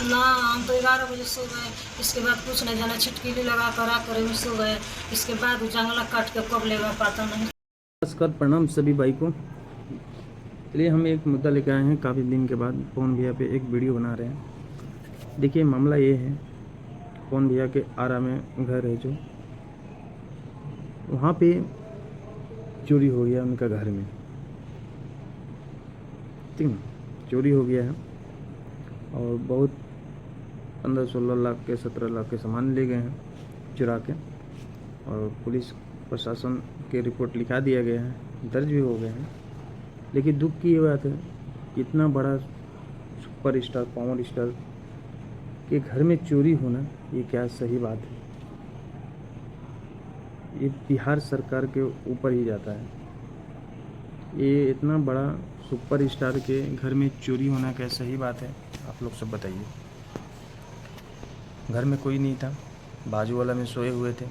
ना, हम तो 11 बजे सो गए। इसके बाद कुछ नहीं जाना, छिटकिली लगा कर आकर में सो गए। इसके बाद वो जंगला काट के कब लेगा पता नहीं। नमस्कार, प्रणाम सभी भाई को। चलिए हम एक मुद्दा लेकर आए हैं, काफ़ी दिन के बाद पवन भैया पे एक वीडियो बना रहे हैं। देखिए मामला ये है, पवन भैया के आरा में घर है जो, वहाँ पे चोरी हो गया उनका घर में। ठीक है, चोरी हो गया है और बहुत 15-16 लाख के 17 लाख के सामान ले गए हैं चुरा के, और पुलिस प्रशासन के रिपोर्ट लिखा दिया गया है, दर्ज भी हो गए हैं। लेकिन दुख की ये बात है, इतना बड़ा सुपर स्टार पावर स्टार के घर में चोरी होना, ये क्या सही बात है? ये बिहार सरकार के ऊपर ही जाता है। ये इतना बड़ा सुपर स्टार के घर में चोरी होना क्या सही बात है? आप लोग सब बताइए। घर में कोई नहीं था, बाजू वाला में सोए हुए थे।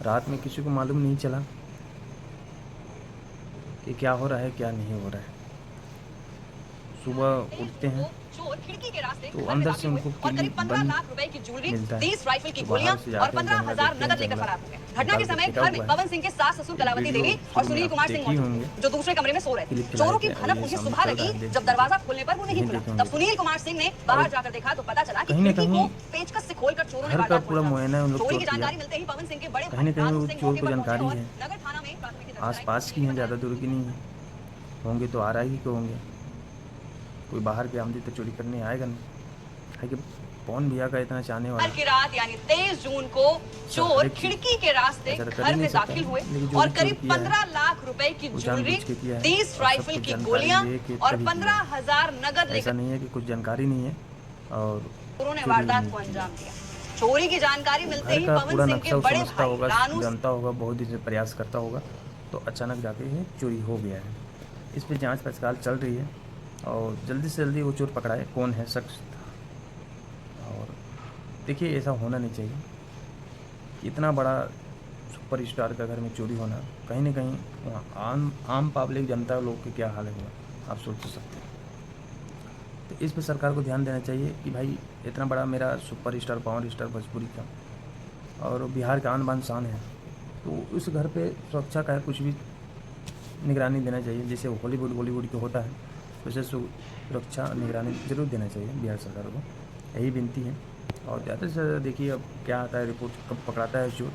रात में किसी को मालूम नहीं चला कि क्या हो रहा है क्या नहीं हो रहा है। सुबह उठते हैं तो अंदर से उनको किल्ली बंद मिलता है, 30 राइफल की तो गोलियां बाहर से और जाते हैं, 15,000 नगद लेकर फरार हो गए। घटना के समय घर में पवन सिंह के सास ससुर कलावती देवी और सुनील कुमार सिंह मौजूद थे, जो दूसरे कमरे में सो रहे थे। चोरों की भनक उन्हें सुबह लगी। जब दरवाजा खोलने पर वो नहीं खुला, तब सुनील कुमार सिंह ने बाहर जाकर देखा तो पता चला कि खिड़की को पेचकस से खोलकर चोरों ने वारदात किया। चोरी की जानकारी मिलते ही पवन सिंह के बड़े भाई नानू सिंह चोर मौके को पर जानकारी पहुंचे है, और नगर थाना में प्राथमिकी दर्ज कराई। आसपास की हैं, ज़्यादा दूर की नहीं है। होंगे तो आ रहा ही क्यों होंगे, कोई बाहर के आमदी तो चोरी करने आएगा नहीं। है कि पवन भैया का इतना चाहने वाला कल की रात यानी 23 जून को चोर खिड़की के रास्ते घर में दाखिल हुए और करीब 15 लाख रुपए की ज्वेलरी, 30 राइफल की गोलियां और 15,000 नगद ऐसा लेकर नहीं है कि कुछ जानकारी नहीं है और चोरों ने वारदात को अंजाम दिया। चोरी की जानकारी मिलते घर ही का पवन पूरा सिंह के नक्शा बड़े समझता भाई होगा, नानू जानता होगा, बहुत दिन से प्रयास करता होगा, तो अचानक जाके ये चोरी हो गया है। इस पर जांच पड़ताल चल रही है और जल्दी से जल्दी वो चोर पकड़ाए, कौन है शख्स। और देखिए ऐसा होना नहीं चाहिए, इतना बड़ा सुपर स्टार का घर में चोरी होना, कहीं ना कहीं वहाँ आम पब्लिक जनता लोग के क्या हाल हुआ आप सोच सकते हैं। तो इस पर सरकार को ध्यान देना चाहिए कि भाई इतना बड़ा मेरा super star power star Bhojpuri का और बिहार का आन बान शान है, तो उस घर पे सुरक्षा का कुछ भी निगरानी देना चाहिए। जैसे हॉलीवुड बॉलीवुड के होता है, वैसे सुरक्षा निगरानी जरूर देना चाहिए बिहार सरकार को, यही विनती है। और ज़्यादा से ज़्यादा देखिए अब क्या आता है, रिपोर्ट कब पकड़ाता है चोर।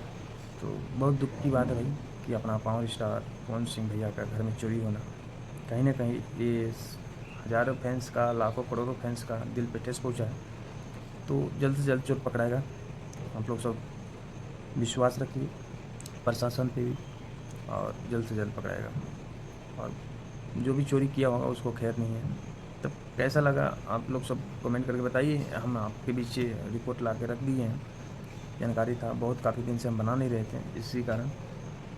तो बहुत दुख की बात है भाई कि अपना पावर स्टार पवन सिंह भैया का घर में चोरी होना, कहीं ना कहीं ये हज़ारों फैंस का, लाखों करोड़ों फैंस का दिल पे ठेस पहुँचा है। तो जल्द से जल्द चोर पकड़ाएगा, आप लोग सब विश्वास रखिए प्रशासन पे भी, और जल्द से जल्द पकड़ाएगा। और जो भी चोरी किया होगा उसको खैर नहीं है। तब कैसा लगा आप लोग सब कमेंट करके बताइए। हम आपके बीच रिपोर्ट ला के रख दिए हैं, जानकारी था बहुत, काफ़ी दिन से हम बना नहीं रहे थे, इसी कारण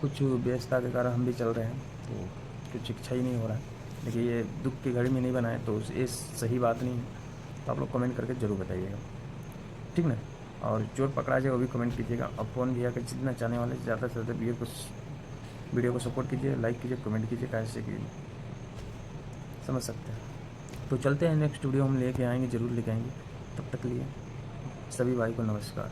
कुछ व्यस्तता के कारण हम भी चल रहे हैं, तो कुछ इच्छा ही नहीं हो रहा है। देखिए ये दुख की घड़ी में नहीं बनाए तो ये सही बात नहीं है, तो आप लोग कमेंट करके ज़रूर बताइएगा, ठीक ना। और चोर पकड़ा जाए वो भी कमेंट कीजिएगा। और पवन भैया के जितना चाहने वाले ज़्यादा से ज़्यादा वीडियो को सपोर्ट कीजिए, लाइक कीजिए, कमेंट कीजिए, कैसे कि समझ सकते हैं। तो चलते हैं, नेक्स्ट वीडियो हम लेके आएंगे, ज़रूर लेके आएंगे। तब तक लिए सभी भाई को नमस्कार।